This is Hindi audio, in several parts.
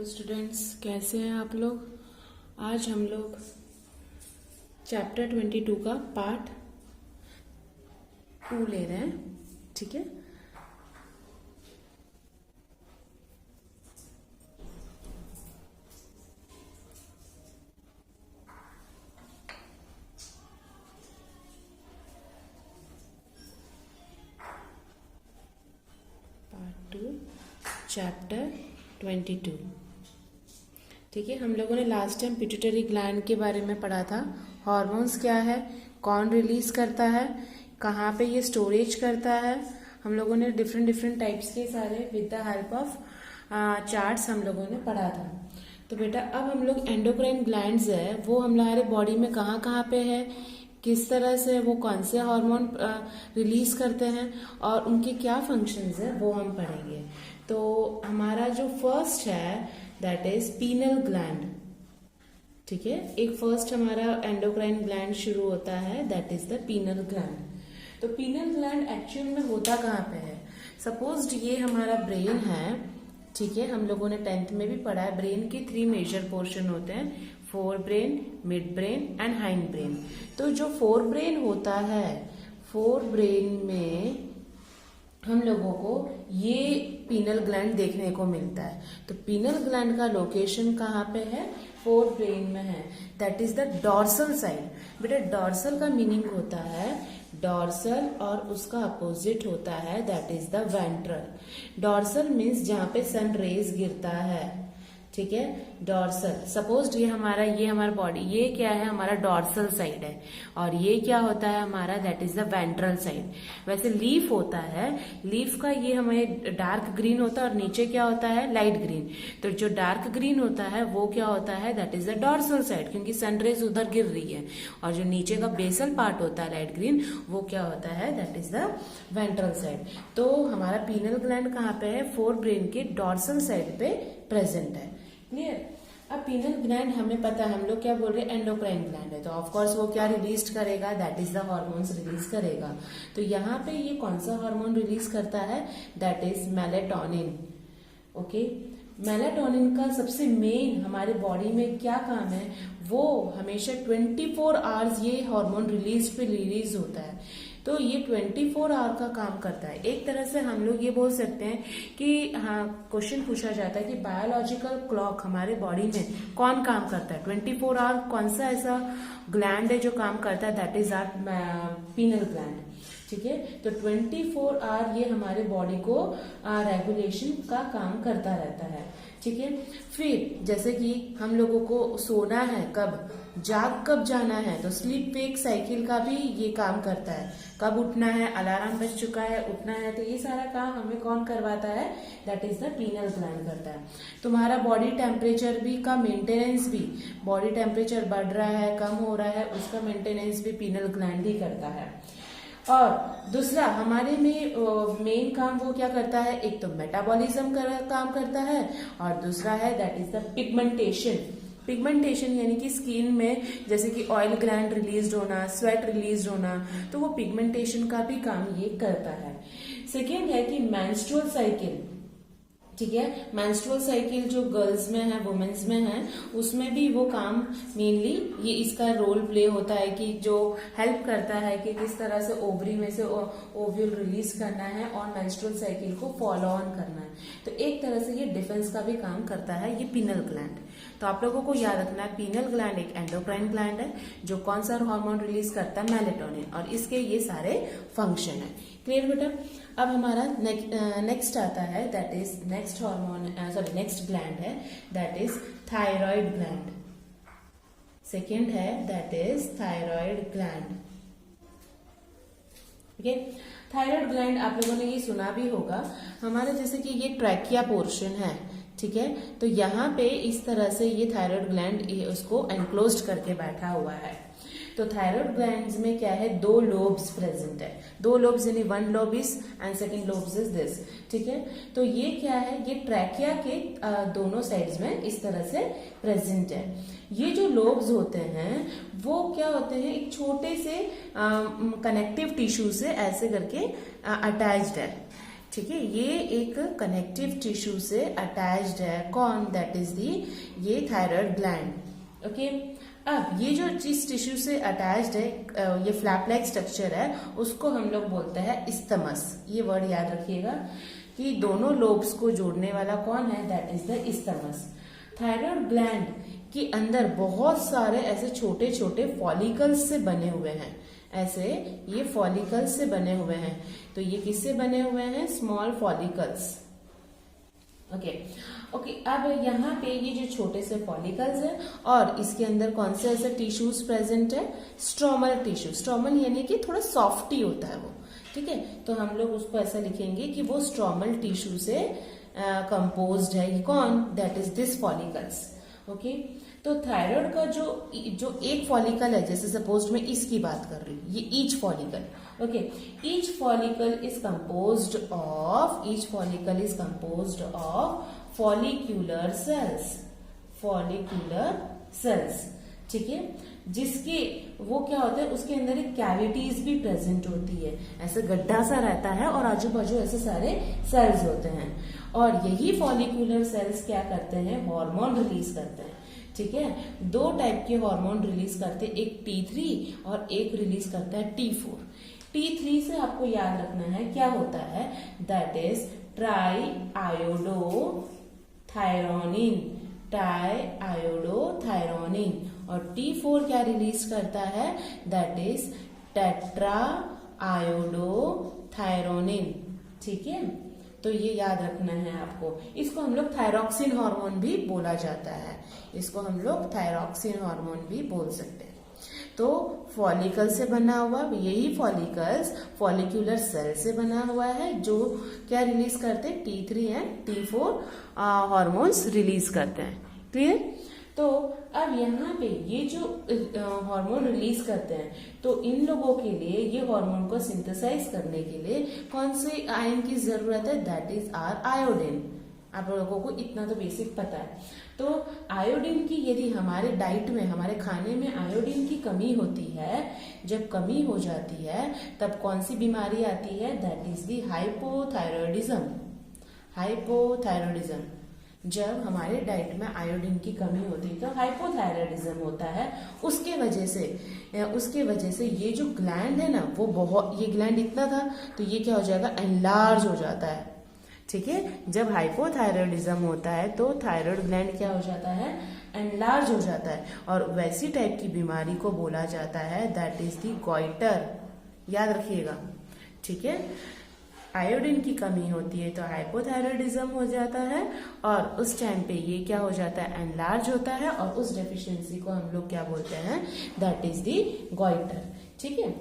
स्टूडेंट्स, कैसे हैं आप लोग। आज हम लोग चैप्टर 22 का पार्ट 2 ले रहे हैं। ठीक है, पार्ट 2 चैप्टर 22। ठीक है, हम लोगों ने लास्ट टाइम पिट्यूटरी ग्लैंड के बारे में पढ़ा था। हॉर्मोन्स क्या है, कौन रिलीज करता है, कहाँ पे ये स्टोरेज करता है। हम लोगों ने डिफरेंट टाइप्स के सारे with the help of charts हम लोगों ने पढ़ा था। तो बेटा अब हम लोग एंडोक्राइन ग्लैंड्स है वो हमारे बॉडी में कहाँ कहाँ पे है, किस तरह से वो कौन से हार्मोन रिलीज करते हैं और उनके क्या फंक्शंस है वो हम पढ़ेंगे। तो हमारा जो फर्स्ट है दैट इज पीनल ग्लैंड। ठीक है, एक फर्स्ट हमारा एंडोक्राइन ग्लैंड शुरू होता है that is the penal gland. तो पीनल ग्लैंड एक्चुअल में होता कहाँ पे है। सपोज ये हमारा ब्रेन है। ठीक है, हम लोगों ने 10th में भी पढ़ा है ब्रेन के 3 मेजर पोर्शन होते हैं, fore brain, mid brain and hind brain. तो जो फोर ब्रेन होता है, फोर ब्रेन में हम लोगों को ये पीनल ग्लैंड देखने को मिलता है। तो पीनल ग्लैंड का लोकेशन कहाँ पे है, फोर्थ ब्रेन में है, that is the dorsal side. बेटा डॉर्सल का मीनिंग होता है डॉर्सल और उसका अपोजिट होता है that is the ventral. Dorsal means जहां पे सन रेज गिरता है। ठीक है, डॉर्सल। सपोज ये हमारा बॉडी, ये क्या है हमारा डॉर्सल साइड है और ये क्या होता है हमारा that is the ventral side. वैसे लीफ होता है, लीफ का ये हमें डार्क ग्रीन होता है और नीचे क्या होता है लाइट ग्रीन। तो जो डार्क ग्रीन होता है वो क्या होता है that is the dorsal side, क्योंकि सनरेज उधर गिर रही है। और जो नीचे का बेसल पार्ट होता है लाइट ग्रीन, वो क्या होता है that is the ventral side. तो हमारा पीनल ग्लैंड कहाँ पे है, फोर ब्रेन के डॉर्सल साइड पे प्रेजेंट है। क्लियर। अब पीनल ग्लैंड हमें पता है, हम लोग क्या बोल रहे हैं एंडोक्राइन ग्लैंड है, तो ऑफ कोर्स वो क्या रिलीज करेगा that is the hormones release करेगा। तो यहाँ पे ये कौन सा हार्मोन रिलीज करता है that is melatonin. Okay, melatonin का सबसे मेन हमारे बॉडी में क्या काम है, वो हमेशा 24 आवर्स ये हार्मोन रिलीज होता है। तो ये 24 आवर का काम करता है। एक तरह से हम लोग ये बोल सकते हैं कि हाँ, क्वेश्चन पूछा जाता है कि बायोलॉजिकल क्लॉक हमारे बॉडी में कौन काम करता है, 24 आवर कौन सा ऐसा ग्लैंड है जो काम करता है that is our pineal gland. ठीक है, तो 24 आवर ये हमारे बॉडी को रेगुलेशन का काम करता रहता है। ठीक है, फिर जैसे कि हम लोगों को सोना है कब, जाग कब जाना है, तो स्लीप वेक साइकिल का भी ये काम करता है। कब उठना है, अलार्म बज चुका है, उठना है, तो ये सारा काम हमें कौन करवाता है that is the penal gland करता है। तुम्हारा बॉडी टेम्परेचर भी का मेंटेनेंस भी, बॉडी टेम्परेचर बढ़ रहा है कम हो रहा है, उसका मेंटेनेंस भी पीनल ग्लैंड ही करता है। और दूसरा हमारे में मेन काम वो क्या करता है, एक तो मेटाबॉलिज्म काम करता है और दूसरा है that is the pigmentation. Pigmentation यानी कि स्किन में जैसे कि ऑयल ग्लैंड रिलीज होना, स्वेट रिलीज होना, तो वो पिगमेंटेशन का भी काम ये करता है। सेकेंड है कि मेंस्ट्रुअल साइकिल। ठीक है, मेंस्ट्रुअल साइकिल जो गर्ल्स में है, वुमेन्स में है, उसमें भी वो काम मेनली ये इसका रोल प्ले होता है कि जो हेल्प करता है कि किस तरह से ओवरी में से ओव्यूल रिलीज करना है और मेंस्ट्रुअल साइकिल को फॉलो ऑन करना है। तो एक तरह से ये डिफेंस का भी काम करता है ये पीनल ग्लैंड। तो आप लोगों को याद रखना है पीनल ग्लैंड एक एंडोक्राइन ग्लैंड है जो कौन सा हार्मोन रिलीज करता है, मेलेटोनिन, और इसके ये सारे फंक्शन है। क्लियर बेटा। अब हमारा नेक्स्ट आता है दैट इज नेक्स्ट ग्लैंड है that is thyroid gland. Second है that is thyroid gland. Okay, thyroid gland आप लोगों ने ये सुना भी होगा, हमारे जैसे कि ये ट्रैकिया पोर्शन है। ठीक है, तो यहाँ पे इस तरह से ये थायराइड ग्लैंड उसको एनक्लोज्ड करके बैठा हुआ है। तो थायराइड ग्लैंड्स में क्या है, 2 लोब्स प्रेजेंट है। 2 लोब्स यानी 1 lobe is and second lobes is this. ठीक है, तो ये क्या है, ये ट्रैकिया के दोनों साइड्स में इस तरह से प्रेजेंट है। ये जो लोब्स होते हैं वो क्या होते हैं, एक छोटे से कनेक्टिव टिश्यू से ऐसे करके अटैच्ड है। ठीक है, ये एक कनेक्टिव टिश्यू से अटैच्ड है, कौन, दैट इज दी ये थायराइड ग्लैंड। ओके, अब ये जो जिस टिश्यू से अटैच्ड है, ये फ्लैप लाइक स्ट्रक्चर है, उसको हम लोग बोलते हैं इस्थमस। ये वर्ड याद रखिएगा कि दोनों लोब्स को जोड़ने वाला कौन है, that is the isthmus. Thyroid gland के अंदर बहुत सारे ऐसे छोटे छोटे फॉलिकल्स से बने हुए हैं, ऐसे ये फॉलिकल्स से बने हुए हैं। तो ये किससे बने हुए हैं, स्मॉल फॉलिकल्स। ओके ओके, अब यहाँ पे ये जो छोटे से फॉलिकल्स है और इसके अंदर कौन से ऐसे टिश्यूज प्रेजेंट है, स्ट्रोमल टिश्यू। स्ट्रोमल यानी कि थोड़ा सॉफ्टी होता है वो, ठीक है। तो हम लोग उसको ऐसा लिखेंगे कि वो स्ट्रोमल टिश्यू से कंपोज्ड है। ये कौन, that is this follicles. Okay, तो थायराइड का जो एक फॉलिकल है, जैसे सपोज मैं इसकी बात कर रही हूँ, ये each follicle. Okay, each follicle is composed of follicular cells, ठीक है। जिसके वो क्या होता है, उसके अंदर एक कैविटीज भी प्रेजेंट होती है, ऐसे गड्ढा सा रहता है और आजू बाजू ऐसे सारे सेल्स होते हैं। और यही फॉलिक्यूलर सेल्स क्या करते हैं, हार्मोन रिलीज करते हैं, ठीक है। दो टाइप के हार्मोन रिलीज करते हैं, एक T3 और एक रिलीज करता है T4। T3 से आपको याद रखना है क्या होता है, दैट इज ट्राईआयोडोथायरोनिन। और T4 क्या रिलीज करता है, दैट इज टेट्राआयोडोथायरोनिन, ठीक है। तो ये याद रखना है आपको। इसको हम लोग थायरॉक्सिन हार्मोन भी बोला जाता है, इसको हम लोग थायरॉक्सिन हार्मोन भी बोल सकते हैं। तो फॉलिकल से बना हुआ, यही फॉलिकल्स फॉलिक्यूलर सेल से बना हुआ है, जो क्या रिलीज करते हैं, T3 and T4 hormones release करते हैं। क्लियर। तो अब यहाँ पे ये जो हार्मोन रिलीज करते हैं, तो इन लोगों के लिए ये हार्मोन को सिंथेसाइज करने के लिए कौन से आयन की जरूरत है, दैट इज आयोडीन। आप लोगों को इतना तो बेसिक पता है। तो आयोडीन की यदि हमारे डाइट में, हमारे खाने में आयोडीन की कमी होती है, जब कमी हो जाती है तब कौन सी बीमारी आती है, दैट इज दी हाइपोथायरॉयडिज्म। जब हमारे डाइट में आयोडीन की कमी होती है तो हाइपोथायरॉयडिज्म होता है। उसके वजह से ये जो ग्लैंड है ना, वो बहुत, ये ग्लैंड इतना था तो ये क्या हो जाएगा, एनलार्ज हो जाता है, ठीक है। जब हाइपोथायरॉयडिज्म होता है तो थायराइड ग्लैंड क्या हो जाता है, एनलार्ज हो जाता है, और वैसी टाइप की बीमारी को बोला जाता है, दैट इज दी गॉइटर। याद रखिएगा, ठीक है। आयोडीन की कमी होती है तो हाइपोथायरॉयडिज्म हो जाता है, और उस टाइम पे ये क्या हो जाता है, एनलार्ज होता है, और उस डेफिशिएंसी को हम लोग क्या बोलते हैं, दैट इज दी गॉइटर, ठीक है।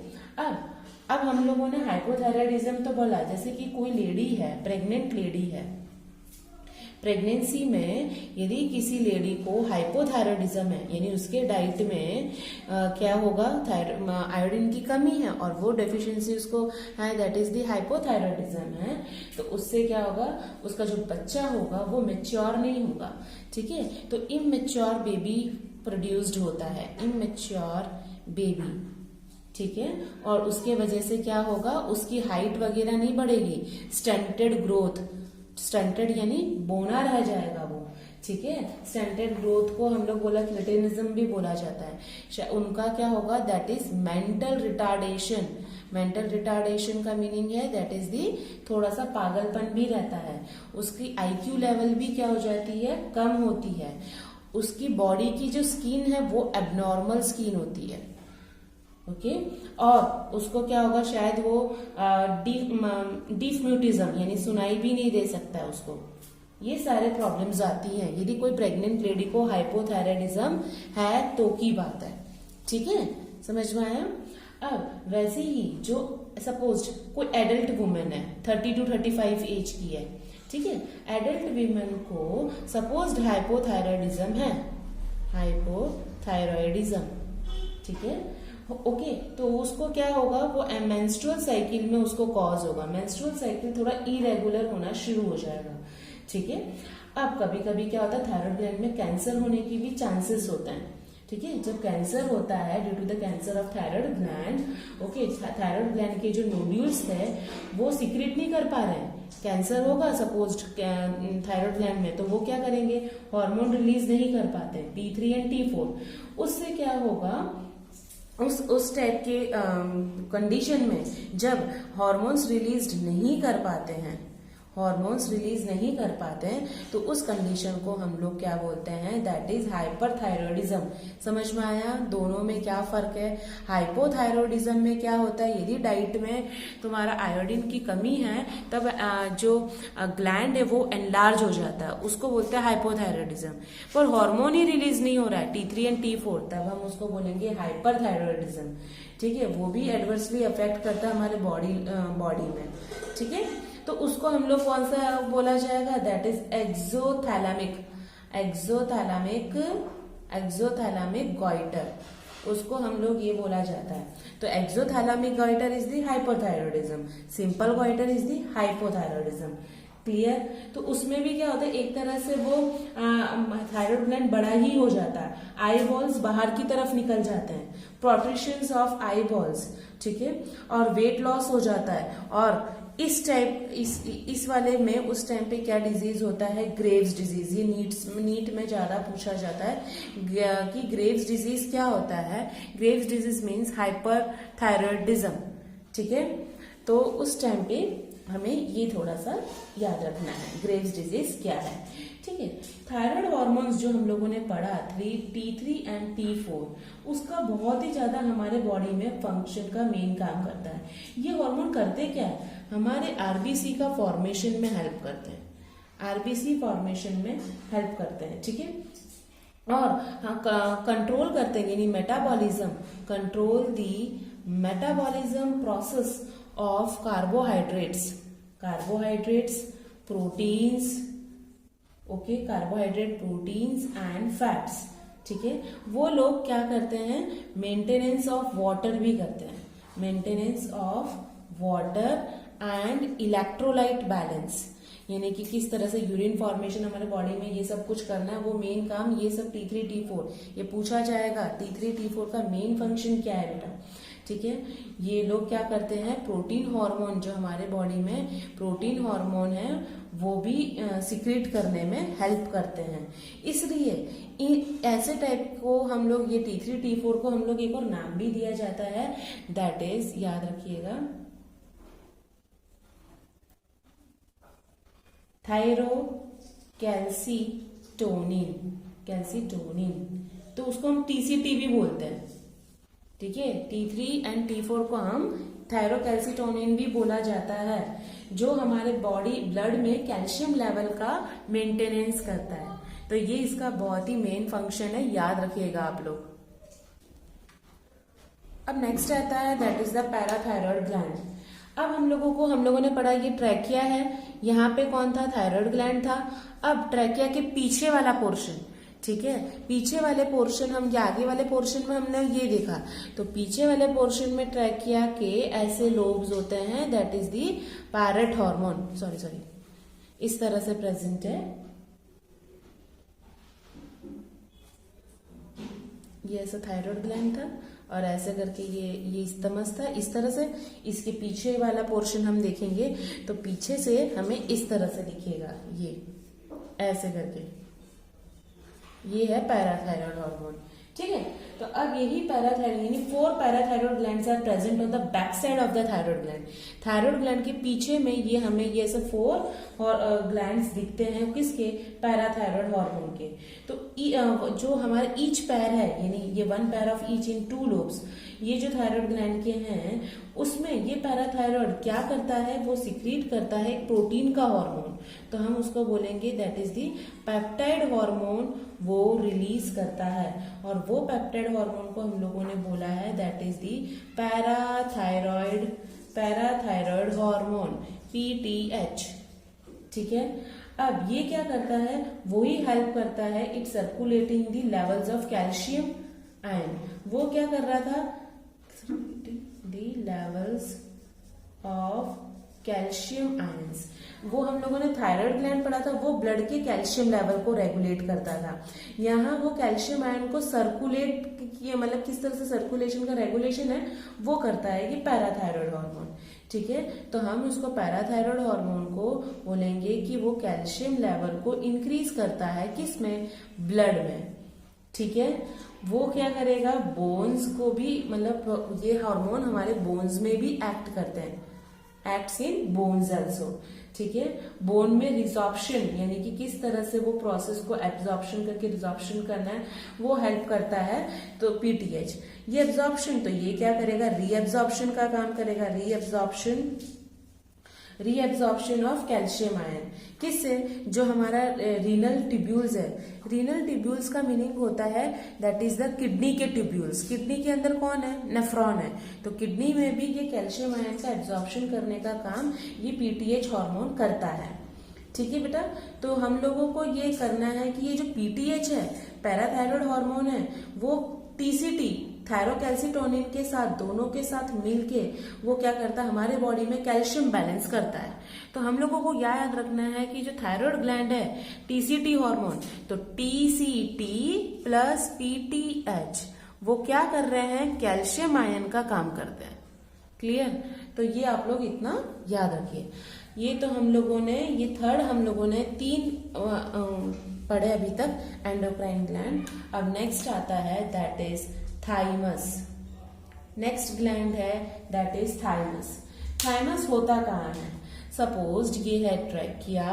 अब हम लोगों ने हाइपोथायरॉयडिज्म तो बोला, जैसे कि कोई लेडी है, प्रेग्नेंट लेडी है, प्रेगनेंसी में यदि किसी लेडी को हाइपोथायरॉयडिज्म है, यानी उसके डाइट में क्या होगा, आयोडीन की कमी है और वो डेफिशिएंसी उसको है, दैट इज दी हाइपोथायरॉयडिज्म है, तो उससे क्या होगा, उसका जो बच्चा होगा वो मैच्योर नहीं होगा, ठीक है। तो इमैच्योर बेबी प्रोड्यूस्ड होता है, इमैच्योर बेबी, ठीक है। और उसके वजह से क्या होगा, उसकी हाइट वगैरह नहीं बढ़ेगी, स्टंटेड ग्रोथ, स्टंटेड यानी बोना रह जाएगा वो, ठीक है। स्टंटेड ग्रोथ को हम लोग बोला, क्रिटेनिज्म भी बोला जाता है। उनका क्या होगा, that is mental retardation. Mental retardation का मीनिंग है, दैट इज दी थोड़ा सा पागलपन भी रहता है, उसकी IQ लेवल भी क्या हो जाती है, कम होती है, उसकी बॉडी की जो स्किन है वो एबनॉर्मल स्किन होती है, ओके। और उसको क्या होगा, शायद वो डिफम्यूटिज्म यानी सुनाई भी नहीं दे सकता है उसको। ये सारे प्रॉब्लम्स आती हैं यदि कोई प्रेग्नेंट लेडी को हाइपोथायरॉयडिज्म है तो की बात है, ठीक है, समझ में आया। अब वैसे ही जो सपोज कोई एडल्ट वुमेन है, 30 to 35 एज की है, ठीक है, एडल्ट वुमेन को सपोज हाइपोथायरॉयडिज्म है, हाइपोथायरॉयडिज्म, ठीक है, ओके। तो उसको क्या होगा, वो मेंस्ट्रुअल साइकिल में उसको कॉज होगा, मेंस्ट्रुअल साइकिल थोड़ा इरेगुलर होना शुरू हो जाएगा, ठीक है। अब कभी कभी क्या होता है, थायराइड ग्लैंड में कैंसर होने की भी चांसेस होता है, ठीक है। जब कैंसर होता है due to the cancer of thyroid gland, okay, thyroid gland के जो नोड्यूल्स है वो सीक्रेट नहीं कर पा रहे हैं, कैंसर होगा सपोज थायराइड ग्लैंड में, तो वो क्या करेंगे, हार्मोन रिलीज नहीं कर पाते T3 एंड T4। उससे क्या होगा, उस टाइप के कंडीशन में जब हार्मोन्स रिलीज नहीं कर पाते हैं, हार्मोन्स रिलीज नहीं कर पाते हैं, तो उस कंडीशन को हम लोग क्या बोलते हैं, दैट इज हाइपरथायरॉयडिज्म। समझ में आया दोनों में क्या फर्क है। हाइपोथायरॉयडिज्म में क्या होता है, यदि डाइट में तुम्हारा आयोडीन की कमी है तब जो ग्लैंड है वो एनलार्ज हो जाता है, उसको बोलते हैं हाइपोथायरॉयडिज्म। पर हार्मोन ही रिलीज नहीं हो रहा है T3 एंड T4, तब हम उसको बोलेंगे हाइपरथायरॉयडिज्म। ठीक है, वो भी एडवर्सली अफेक्ट करता है हमारे बॉडी में। ठीक है, तो उसको हम लोग कौन सा बोला जाएगा, दैट इज एक्सोथैलामिक गॉइटर, उसको हम लोग ये बोला जाता है। तो exophthalmic goitre is the hypothyroidism, simple goitre is the hypothyroidism. Clear. तो उसमें भी क्या होता है, एक तरह से वो थायराइड ग्लैंड बड़ा ही हो जाता है, आई बॉल्स बाहर की तरफ निकल जाते हैं, प्रोट्रूशंस ऑफ आई बॉल्स। ठीक है, और वेट लॉस हो जाता है। और इस वाले में उस टाइम पे क्या डिजीज होता है, ग्रेव्स डिजीज। ये नीट में ज्यादा पूछा जाता है कि ग्रेव्स डिजीज क्या होता है। Graves disease means hyperthyroidism. ठीक है, तो उस टाइम पे हमें ये थोड़ा सा याद रखना है, ग्रेव्स डिजीज क्या है। ठीक है, थायराइड हार्मोन्स जो हम लोगों ने पढ़ा T3 एंड T4, उसका बहुत ही ज्यादा हमारे बॉडी में फंक्शन का मेन काम करता है। ये हार्मोन करते क्या है, हमारे आरबीसी का फॉर्मेशन में हेल्प करते हैं, आरबीसी फॉर्मेशन में हेल्प करते हैं। ठीक है, और कंट्रोल करते हैं, यानी metabolism, control the metabolism process of carbohydrates, proteins, okay, carbohydrate, proteins and fats. ठीक है, वो लोग क्या करते हैं, मेंटेनेंस ऑफ वाटर भी करते हैं, maintenance of water and electrolyte balance, यानी कि किस तरह से यूरिन फॉर्मेशन हमारे बॉडी में, ये सब कुछ करना है, वो मेन काम ये सब T3 T4 ये पूछा जाएगा। T3 T4 का मेन फंक्शन क्या है बेटा। ठीक है, ये लोग क्या करते हैं, प्रोटीन हार्मोन, जो हमारे बॉडी में प्रोटीन हार्मोन है वो भी सिक्रीट करने में हेल्प करते हैं। इसलिए ऐसे टाइप को हम लोग, ये T3 T4 को हम लोग एक और नाम भी दिया जाता है, दैट इज, याद रखिएगा, कैल्सीटोनिन, तो उसको हम TCT भी बोलते हैं। ठीक है, T3 एंड T4 को हम थायरोकैल्सीटोनिन भी बोला जाता है, जो हमारे बॉडी ब्लड में कैल्शियम लेवल का मेंटेनेंस करता है। तो ये इसका बहुत ही मेन फंक्शन है, याद रखिएगा आप लोग। अब नेक्स्ट आता है, that is the parathyroid gland. अब हम लोगों ने पढ़ा, ये ट्रैकिया है, यहाँ पे कौन था, थायराइड ग्लैंड था। अब ट्रैकिया के पीछे वाला पोर्शन, ठीक है, पीछे वाले पोर्शन, हम आगे वाले पोर्शन में हमने ये देखा, तो पीछे वाले पोर्शन में ट्रैकिया के ऐसे लोब्स होते हैं, that is the parrot hormone, sorry इस तरह से प्रेजेंट है। ये ऐसा थायराइड ग्लैंड था और ऐसे करके ये इस्तमस था, इस तरह से। इसके पीछे वाला पोर्शन हम देखेंगे तो पीछे से हमें इस तरह से दिखेगा, ये ऐसे करके, ये है पैराथायरॉयड हार्मोन। ठीक है, तो अब यही पैराथायरॉयड, यानी 4 parathyroid glands are present on the back side of the thyroid gland. Thyroid gland के पीछे में ये हमें ये ऐसे 4 ग्लैंड्स दिखते हैं, किसके, पैराथायरॉयड हार्मोन के। तो जो हमारा ईच पैर है, यानी ये 1 pair of each in 2 lobes, ये जो थायरॉयड ग्लैंड के हैं, उसमें ये पैराथायरॉयड क्या करता है, वो सिक्रीट करता है एक प्रोटीन का हार्मोन, तो हम उसको बोलेंगे that is the peptide hormone, वो रिलीज करता है। और वो पेप्टाइड हार्मोन को हम लोगों ने बोला है that is the parathyroid hormone, PTH। ठीक है, अब ये क्या करता है, वो ही हेल्प करता है it circulating the levels of calcium ion. वो क्या कर रहा था, दी लेवल्स ऑफ कैल्शियम आयंस। वो हम लोगों ने थायराइड ग्लैंड पढ़ा था, वो ब्लड के कैल्शियम लेवल को रेगुलेट करता था। यहाँ वो कैल्शियम आयन को सर्कुलेट किया, मतलब किस तरह से सर्कुलेशन का रेगुलेशन है वो करता है कि पैराथायरॉयड हार्मोन। ठीक है, तो हम उसको पैराथायरॉयड हार्मोन को बोलेंगे कि वो कैल्शियम लेवल को इंक्रीज करता है, किसमें, ब्लड में। ठीक है, वो क्या करेगा, बोन्स को भी, मतलब ये हार्मोन हमारे बोन्स में भी एक्ट करते हैं, एक्ट्स इन बोन्स आल्सो। ठीक है, बोन में रिजॉर्प्शन यानी कि किस तरह से वो प्रोसेस को एब्जॉर्प्शन करके रिजॉर्प्शन करना है वो हेल्प करता है। तो पीटीएच ये एब्जॉर्प्शन, तो ये क्या करेगा, रीएब्जॉर्प्शन का काम करेगा, रीएब्जॉर्प्शन ऑफ कैल्शियम आयन। किससे, जो हमारा रीनल ट्यूब्यूल्स है, रीनल ट्यूब्यूल्स का मीनिंग होता है दैट इज द किडनी के ट्यूब्यूल्स। किडनी के अंदर कौन है, नेफ्रॉन है, तो किडनी में भी ये कैल्शियम आयन का एब्जॉर्प्शन करने का काम ये पीटीएच हार्मोन करता है। ठीक है बेटा, तो हम लोगों को ये करना है कि ये जो पीटीएच है, पैराथायरॉयड हार्मोन है, वो टीसीटी थायरोकैल्सिटोनिन के साथ, दोनों के साथ मिलके वो क्या करता है, हमारे बॉडी में कैल्शियम बैलेंस करता है। तो हम लोगों को याद रखना है कि जो थायराइड ग्लैंड है, टीसीटी हार्मोन, तो टीसीटी प्लस पीटीएच वो क्या कर रहे हैं, कैल्शियम आयन का काम करते हैं। क्लियर, तो ये आप लोग इतना याद रखिए। ये तो हम लोगों ने, ये थर्ड हम लोगों ने 3 पढ़े अभी तक, एंडोक्राइन ग्लैंड। अब नेक्स्ट आता है that is thymus. Next gland है दैट इज थाइमस। थाइमस होता कहाँ है, सपोज ये है ट्रैकिया,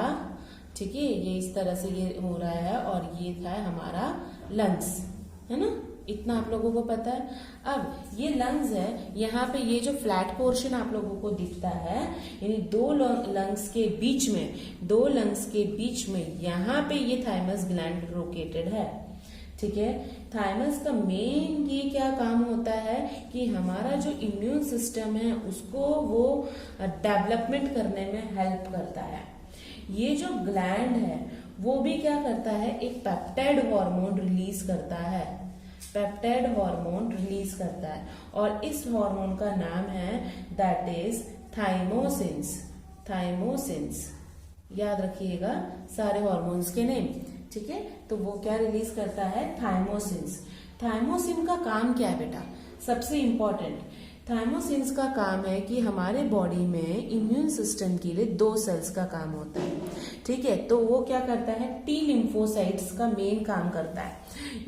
ठीक है, ये इस तरह से ये हो रहा है, और ये था हमारा लंग्स, है ना, इतना आप लोगों को पता है। अब ये लंग्स है, यहाँ पे ये जो फ्लैट पोर्शन आप लोगों को दिखता है, यानी दो लंग्स के बीच में यहाँ पे ये थाइमस ग्लैंड लोकेटेड है। ठीक है, थाइमस का मेन ये क्या काम होता है कि हमारा जो इम्यून सिस्टम है उसको वो डेवलपमेंट करने में हेल्प करता है। ये जो ग्लैंड है वो भी क्या करता है, एक पेप्टाइड हार्मोन रिलीज करता है, पेप्टाइड हार्मोन रिलीज करता है, और इस हार्मोन का नाम है दैट इज थाइमोसिन्स। थाइमोसिन्स याद रखिएगा सारे हार्मोन्स के नेम। ठीक है, तो वो क्या रिलीज करता है, थाइमोसिन्स। थाइमोसिन का काम क्या है बेटा, सबसे इंपॉर्टेंट, थाइमोसिन्स का काम है कि हमारे बॉडी में इम्यून सिस्टम के लिए 2 सेल्स का काम होता है। ठीक है, तो वो क्या करता है, टी लिम्फोसाइट्स का मेन काम करता है,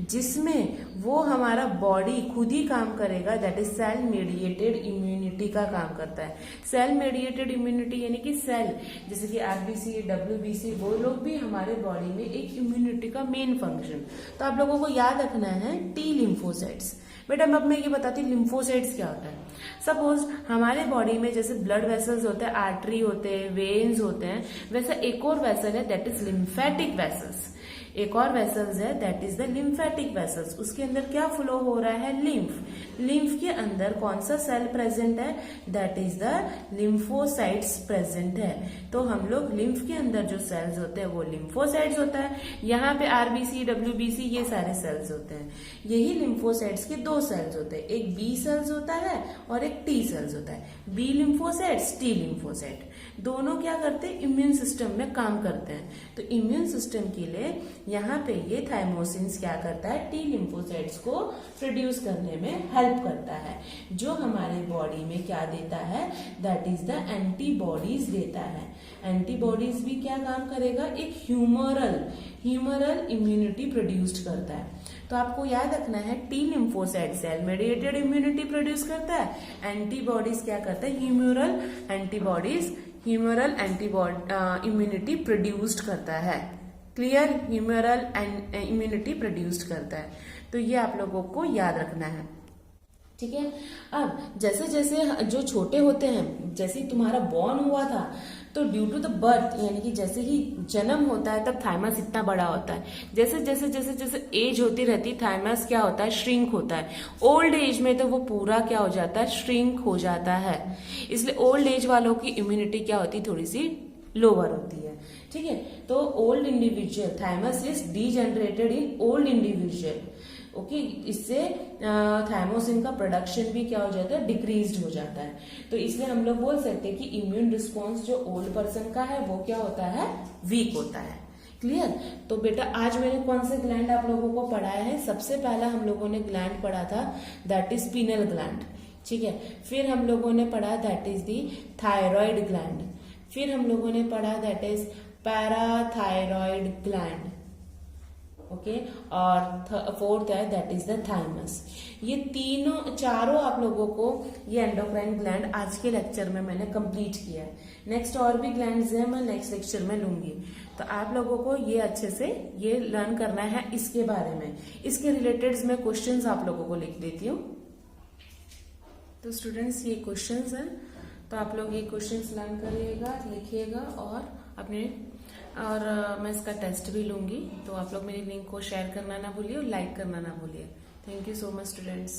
जिसमें वो हमारा बॉडी खुद ही काम करेगा, that is cell mediated immunity का काम करता है। सेल मेडिएटेड इम्यूनिटी यानी कि सेल, जैसे कि आरबीसी, डब्ल्यूबीसी, वो लोग भी हमारे बॉडी में एक इम्यूनिटी का मेन फंक्शन। तो आप लोगों को याद रखना है टी लिम्फोसाइट्स। बेटा अब मैं ये बताती हूँ लिम्फोसाइट्स क्या होता है। सपोज हमारे बॉडी में जैसे ब्लड वेसल्स होते हैं, आर्टरी होते हैं, वेन्स होते हैं, वैसे एक और वेसल है दैट इज लिम्फेटिक वेसल्स। एक और वेसल्स है that is the lymphatic vessels. उसके अंदर क्या फ्लो हो रहा है, लिम्फ। लिम्फ के अंदर कौन सा सेल प्रेजेंट है, that is the lymphocytes present है। तो हम लोग लिम्फ के अंदर जो सेल्स होते हैं वो लिम्फोसाइट्स होता है। यहाँ पे आरबीसी, डब्ल्यूबीसी ये सारे सेल्स होते हैं। यही लिम्फोसाइट्स के 2 सेल्स होते हैं, एक बी सेल्स होता है और एक टी सेल्स होता है। बी लिम्फोसाइट्स, टी लिम्फोसाइट, दोनों क्या करते हैं, इम्यून सिस्टम में काम करते हैं। तो इम्यून सिस्टम के लिए यहाँ पे ये थाइमोसिन्स क्या करता है, टी लिम्फोसाइट्स को प्रोड्यूस करने में हेल्प करता है, जो हमारे बॉडी में क्या देता है, दैट इज द एंटीबॉडीज देता है। एंटीबॉडीज भी क्या काम करेगा, एक ह्यूमरल इम्यूनिटी प्रोड्यूस्ड करता है। तो आपको याद रखना है T lymphocyte cell mediated immunity produce करता है, एंटीबॉडीज क्या करता है, ह्यूमरल इम्यूनिटी प्रोड्यूस्ड करता है। क्लियर, ह्यूमरल इम्यूनिटी प्रोड्यूस्ड करता है। तो ये आप लोगों को याद रखना है। ठीक है, अब जैसे जैसे जो छोटे होते हैं, जैसे ही तुम्हारा बॉर्न हुआ था तो ड्यू टू द बर्थ यानी कि जैसे ही जन्म होता है तब थाइमस इतना बड़ा होता है। जैसे जैसे जैसे जैसे एज होती रहती है थाइमस क्या होता है, श्रिंक होता है। ओल्ड एज में तो वो पूरा क्या हो जाता है, श्रिंक हो जाता है। इसलिए ओल्ड एज वालों की इम्यूनिटी क्या होती है, थोड़ी सी लोअर होती है। ठीक है, तो old individual, thymus is degenerated in old individual. Okay, इससे थायमोसिन का प्रोडक्शन भी क्या हो जाता है, डिक्रीज्ड हो जाता है। तो इसलिए हम लोग बोल सकते हैं कि इम्यून रिस्पॉन्स जो ओल्ड पर्सन का है वो क्या होता है, वीक होता है। क्लियर। तो बेटा आज मैंने कौन से ग्लैंड आप लोगों को पढ़ाया है, सबसे पहला हम लोगों ने ग्लैंड पढ़ा था दैट इज पीनल ग्लैंड, ठीक है। फिर हम लोगों ने पढ़ा that is the thyroid gland, फिर हम लोगों ने पढ़ा that is parathyroid gland, okay, और फोर्थ है दैट इज द थाइमस। ये चारों आप लोगों को ये एंडोक्राइन ग्लैंड आज के लेक्चर में मैंने कंप्लीट किया है। नेक्स्ट और भी ग्लैंड्स हैं, मैं नेक्स्ट लेक्चर में लूंगी। तो आप लोगों को ये अच्छे से ये लर्न करना है इसके बारे में। इसके रिलेटेड मैं क्वेश्चंस आप लोगों को लिख देती हूँ। तो स्टूडेंट्स ये क्वेश्चंस हैं, तो आप लोग ये क्वेश्चंस लर्न करिएगा, लिखिएगा और अपने मैं इसका टेस्ट भी लूंगी। तो आप लोग मेरी लिंक को शेयर करना ना भूलिए और लाइक करना ना भूलिए। Thank you so much students.